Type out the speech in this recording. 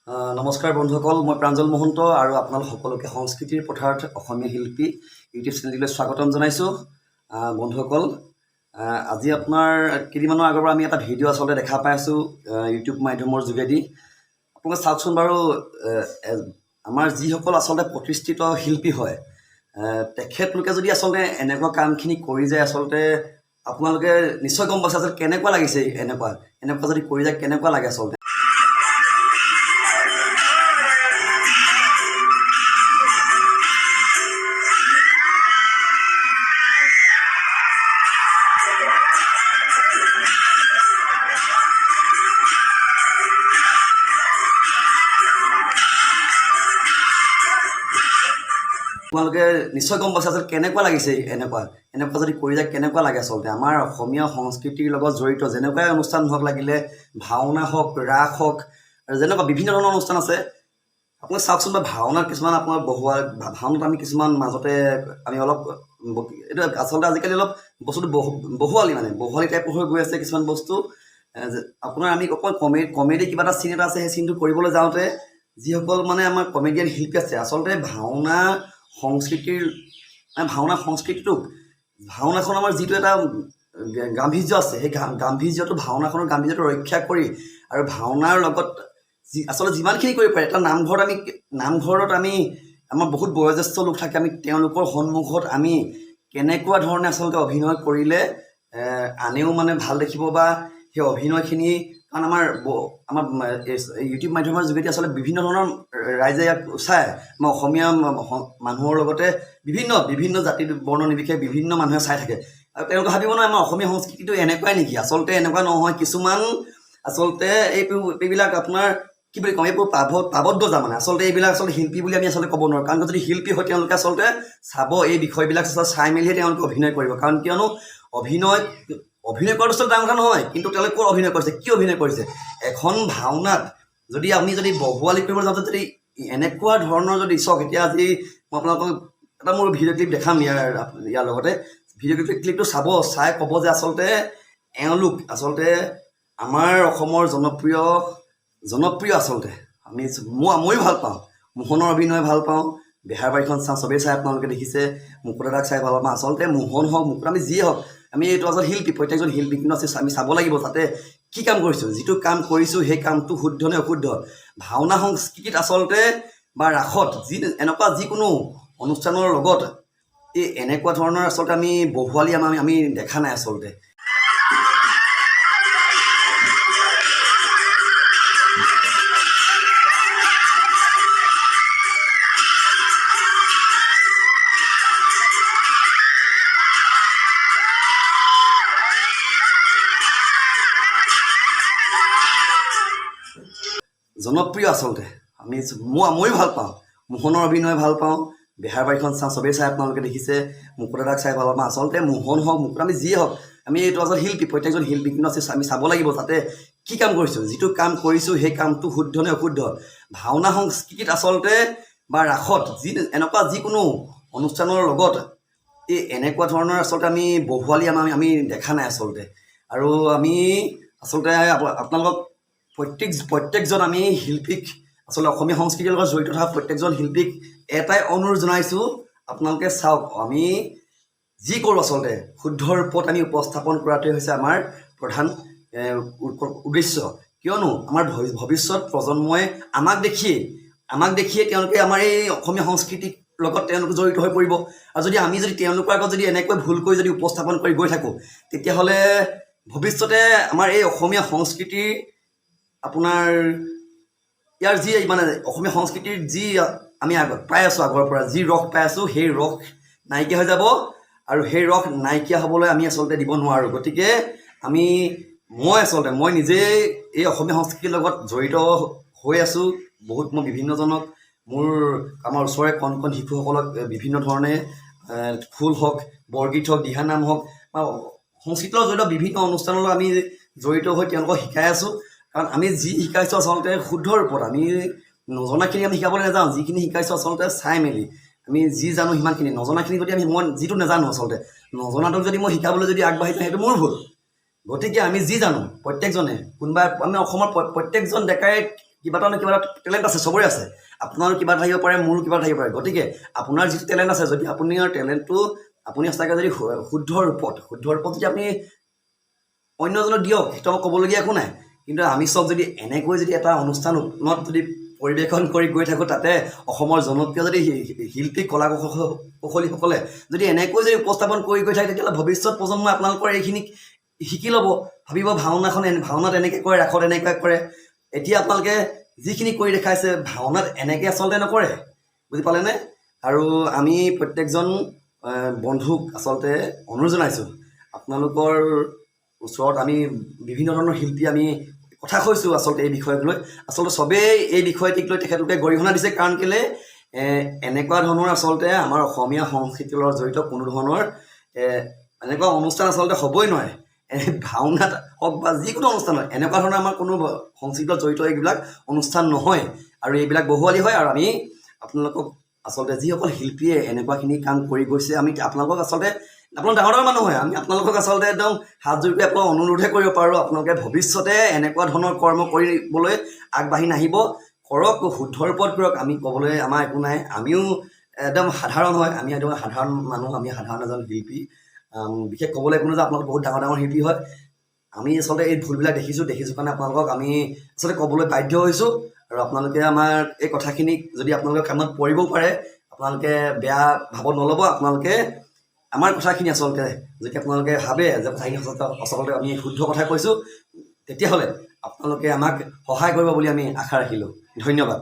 নমস্কাৰ বন্ধুসকল, মই প্ৰাঞ্জল মহন্ত আৰু আপোনালোক সকলোকে সংস্কৃতিৰ পথাৰত অসমীয়া শিল্পী ইউটিউব চেনেললৈ স্বাগতম জনাইছোঁ। বন্ধুসকল, আজি আপোনাৰ কেইদিনমানৰ আগৰ পৰা আমি এটা ভিডিঅ' আচলতে দেখা পাই আছোঁ ইউটিউব মাধ্যমৰ যোগেদি। আপোনালোকে চাওকচোন বাৰু, আমাৰ যিসকল আচলতে প্ৰতিষ্ঠিত শিল্পী হয়, তেখেতলোকে যদি আচলতে এনেকুৱা কামখিনি কৰি যায়, আচলতে আপোনালোকে নিশ্চয় গম পাইছে আচলতে কেনেকুৱা লাগিছে। এনেকুৱা যদি কৰি যায় কেনেকুৱা লাগে আচলতে। তোমালোকে নিশ্চয় গম পাইছে আচলতে কেনেকুৱা লাগিছে। এনেকুৱা যদি কৰি যায় কেনেকুৱা লাগে আচলতে। আমাৰ অসমীয়া সংস্কৃতিৰ লগত জড়িত যেনেকুৱাই অনুষ্ঠান হওক, লাগিলে ভাওনা হওক, ৰাস হওক, আৰু যেনেকুৱা বিভিন্ন ধৰণৰ অনুষ্ঠান আছে, আপুনি চাওকচোন। বা ভাওনাত কিছুমান আপোনাৰ ভাওনাত আমি কিছুমান মাজতে আমি অলপ এইটো আচলতে আজিকালি অলপ বস্তুটো বহুৱালি টাইপৰ হৈ গৈ আছে কিছুমান বস্তু। আপোনাৰ আমি অকল কমেডি কিবা এটা চিন এটা আছে, সেই চিনটো কৰিবলৈ যাওঁতে যিসকল আমাৰ কমেডিয়ান শিল্পী আছে, আচলতে ভাওনা সংস্কৃতিটোক, ভাওনাখন আমাৰ যিটো এটা গাম্ভীৰ্য আছে, সেই গাম্ভীৰ্যটো, ভাওনাখনৰ গাম্ভীৰ্যটো ৰক্ষা কৰি আৰু ভাওনাৰ লগত আচলতে যিমানখিনি কৰিব পাৰে। এটা নামঘৰত আমি আমাৰ বহুত বয়োজ্যেষ্ঠ লোক থাকে, আমি তেওঁলোকৰ সন্মুখত আমি কেনেকুৱা ধৰণে আচলতে অভিনয় কৰিলে আনেও ভাল দেখিব, বা সেই অভিনয়খিনি, কাৰণ আমাৰ ইউটিউব মাধ্যমৰ যোগেদি আচলতে বিভিন্ন ধৰণৰ ৰাইজে ইয়াক চায়। আমাৰ অসমীয়া মানুহৰ লগতে বিভিন্ন জাতি বৰ্ণ নিৰ্বিশেষে বিভিন্ন মানুহে চাই থাকে, আৰু তেওঁলোকে ভাবিব নহয় আমাৰ অসমীয়া সংস্কৃতিটো এনেকুৱাই নেকি। আচলতে এনেকুৱা নহয়। কিছুমান আচলতে এইবিলাক আপোনাৰ কি বুলি ক'ম, এইবোৰ পাবদ্গজা আচলতে এইবিলাক আচলতে শিল্পী বুলি আমি আচলতে ক'ব নোৱাৰোঁ। কাৰণ যদি শিল্পী হয়, তেওঁলোকে আচলতে চাব, এই বিষয়বিলাক চাই মেলিহে তেওঁলোকে অভিনয় কৰিব। কাৰণ কিয়নো অভিনয় কৰাটো আচলতে ডাঙৰ কথা নহয়, কিন্তু তেওঁলোকে ক'ত অভিনয় কৰিছে, কি অভিনয় কৰিছে। এখন ভাওনাত যদি বহুৱালি কৰিব যাওঁতে যদি এনেকুৱা ধৰণৰ যদি চাওক, এতিয়া আজি মই আপোনালোকক এটা মোৰ ভিডিঅ' ক্লিপ দেখাম ইয়াৰ লগতে। ভিডিঅ' ক্লিপটো চাই ক'ব যে আচলতে এওঁলোক আচলতে আমাৰ অসমৰ জনপ্ৰিয় আচলতে ময়ো ভাল পাওঁ। মোহনৰ অভিনয় ভাল পাওঁ, বেহাৰবাৰীখন চাওঁ, চবেই চাই, আপোনালোকে দেখিছে। মুকুতা দাক চাই ভাল পাওঁ। আচলতে মোহন হওক, মুকুতা, আমি যিয়ে হওক, আমি এইটো আচলতে শিল্পী, প্ৰত্যেকজন শিল্পী। কিন্তু আমি চাব লাগিব যাতে কি কাম কৰিছোঁ, যিটো কাম কৰিছোঁ সেই কামটো শুদ্ধ নে অশুদ্ধ। ভাওনা সংস্কৃতিত আচলতে বা ৰাসত এনেকুৱা যিকোনো অনুষ্ঠানৰ লগত এনেকুৱা ধৰণৰ আচলতে আমি বহুৱালি আমি দেখা নাই আচলতে। জনপ্ৰিয় আচলতে ময়ো ভাল পাওঁ। মোহনৰ অভিনয় ভাল পাওঁ, বেহাৰবাৰীখন চাওঁ, চবেই চাই, আপোনালোকে দেখিছে। মুকুতা দাক চাই ভাল পাওঁ। আচলতে মোহন হওক, মুকুতা, আমি যিয়ে হওক, আমি এইটো আচলতে শিল্পী, প্ৰত্যেকজন শিল্পী। কিন্তু আমি চাব লাগিব যাতে কি কাম কৰিছোঁ, যিটো কাম কৰিছোঁ সেই কামটো শুদ্ধ নে অশুদ্ধ। ভাওনা সংস্কৃতিত আচলতে বা ৰাসত এনেকুৱা যিকোনো অনুষ্ঠানৰ লগত এনেকুৱা ধৰণৰ আচলতে আমি বহুৱালি আমি দেখা নাই আচলতে। আৰু আমি আচলতে আপোনালোকক প্ৰত্যেকজন আমি শিল্পীক, আচলতে অসমীয়া সংস্কৃতিৰ লগত জড়িত থকা প্ৰত্যেকজন শিল্পীক এটাই অনুৰোধ জনাইছোঁ, আপোনালোকে চাওক, আমি যি কৰোঁ আচলতে শুদ্ধ ৰূপত আমি উপস্থাপন কৰাটোৱে হৈছে আমাৰ প্ৰধান উদ্দেশ্য। কিয়নো আমাৰ ভৱিষ্যত প্ৰজন্মই আমাক দেখিয়ে তেওঁলোকে আমাৰ এই অসমীয়া সংস্কৃতিৰ লগত তেওঁলোকে জড়িত হৈ পৰিব। আৰু যদি আমি তেওঁলোকৰ আগত যদি এনেকৈ ভুলকৈ যদি উপস্থাপন কৰি গৈ থাকোঁ, তেতিয়াহ'লে ভৱিষ্যতে আমাৰ এই অসমীয়া সংস্কৃতিৰ আপোনাৰ ইয়াৰ যি অসমীয়া সংস্কৃতিৰ যি আমি পাই আছোঁ, আগৰ পৰা যি ৰস পাই আছোঁ, সেই ৰস নাইকিয়া হৈ যাব। আৰু সেই ৰস নাইকিয়া হ'বলৈ আমি আচলতে দিব নোৱাৰোঁ। গতিকে মই নিজেই এই অসমীয়া সংস্কৃতিৰ লগত জড়িত হৈ আছোঁ বহুত। মই বিভিন্নজনক, আমাৰ ওচৰৰে কণ শিশুসকলক বিভিন্ন ধৰণে খোল হওক, বৰগীত হওক, দিহানাম হওক, বা সংস্কৃতিৰ লগত জড়িত বিভিন্ন অনুষ্ঠানলৈ আমি জড়িত হৈ তেওঁলোকক শিকাই আছোঁ। কাৰণ আমি যি শিকাইছোঁ আচলতে শুদ্ধ ৰূপত, আমি নজনাখিনি আমি শিকাবলৈ নাযাওঁ। যিখিনি শিকাইছোঁ আচলতে চাই মেলি আমি যি জানো সিমানখিনি, নজনাখিনি যদি মই যিটো নাজানো, আচলতে নজনাটোক যদি মই শিকাবলৈ যদি আগবাঢ়ি যাওঁ, সেইটো মোৰ ভুল। গতিকে আমি যি জানো প্ৰত্যেকজনে, আমি অসমৰ প্ৰত্যেকজন ডেকাই কিবা এটা টেলেণ্ট আছে, চবৰে আছে। আপোনাৰো কিবা থাকিব পাৰে, মোৰো কিবা থাকিব পাৰে। গতিকে আপোনাৰ যিটো টেলেণ্ট আছে, যদি আপোনাৰ টেলেণ্টটো আপুনি সঁচাকৈ যদি শুদ্ধ ৰূপত যদি আপুনি অন্যজনক দিয়ক, সেইটো আমাক ক'বলগীয়া একো নাই। কিন্তু আমি চব যদি এনেকৈ যদি এটা অনুষ্ঠান উন্নত যদি পৰিৱেশন কৰি গৈ থাকোঁ, তাতে অসমৰ জনপ্ৰিয় যদি শিল্পী কলা কৌশলীসকলে যদি এনেকৈ যদি উপস্থাপন কৰি গৈ থাকে, তেতিয়াহ'লে ভৱিষ্যত প্ৰজন্মই আপোনালোকৰ এইখিনি শিকি ল'ব, ভাবিব ভাওনাত এনেকৈ কৰে, ৰাসত এনেকৈ কৰে। এতিয়া আপোনালোকে যিখিনি কৰি দেখাইছে, ভাওনাত এনেকৈ আচলতে নকৰে, বুজি পালেনে? আৰু আমি প্ৰত্যেকজন বন্ধুক আচলতে অনুৰোধ জনাইছোঁ, আপোনালোকৰ ওচৰত আমি বিভিন্ন ধৰণৰ শিল্পী আমি কথা কৈছোঁ আচলতে এই বিষয়ক লৈ। আচলতে চবেই এই বিষয়টিক লৈ তেখেতলোকে গৰিহণা দিছে। কাৰণ কেলৈ এনেকুৱা ধৰণৰ আচলতে আমাৰ অসমীয়া সংস্কৃতিৰ লগত জড়িত কোনো ধৰণৰ এনেকুৱা অনুষ্ঠান আচলতে হ'বই নোৱাৰে। ভাওনাত হওক বা যিকোনো অনুষ্ঠানত এনেকুৱা ধৰণৰ আমাৰ কোনো সংস্কৃতিত জড়িত এইবিলাক অনুষ্ঠান নহয়, আৰু এইবিলাক বহুৱালি হয়। আৰু আমি আপোনালোকক আচলতে যিসকল শিল্পীয়ে এনেকুৱাখিনি কাম কৰি গৈছে, আমি আপোনালোকক আচলতে আপোনালোক ডাঙৰ ডাঙৰ মানুহ হয়, আমি আপোনালোকক আচলতে একদম হাত জোৰ কৰি আপোনালোক অনুৰোধহে কৰিব পাৰোঁ, আপোনালোকে ভৱিষ্যতে এনেকুৱা ধৰণৰ কৰ্ম কৰিবলৈ আগবাঢ়ি নাহিব, কৰক, শুদ্ধ ৰূপত কৰক। আমি ক'বলৈ আমাৰ একো নাই, আমিও একদম সাধাৰণ হয়, আমি একদম সাধাৰণ মানুহ, আমি সাধাৰণ এজন শিল্পী। বিশেষ ক'বলৈ একো যে আপোনালোক বহুত ডাঙৰ ডাঙৰ শিল্পী হয়। আমি আচলতে এই ভুলবিলাক দেখিছোঁ কাৰণে আপোনালোকক আমি আচলতে ক'বলৈ বাধ্য হৈছোঁ। আৰু আপোনালোকে আমাৰ এই কথাখিনিক যদি আপোনালোকে কামত পৰিবও পাৰে, আপোনালোকে বেয়া ভাৱত নল'ব। আপোনালোকে আমাৰ কথাখিনি আচলতে যদি আপোনালোকে ভাবে যে কথাখিনি আচলতে আমি শুদ্ধ কথা কৈছোঁ, তেতিয়াহ'লে আপোনালোকে আমাক সহায় কৰিব বুলি আমি আশা ৰাখিলোঁ। ধন্যবাদ।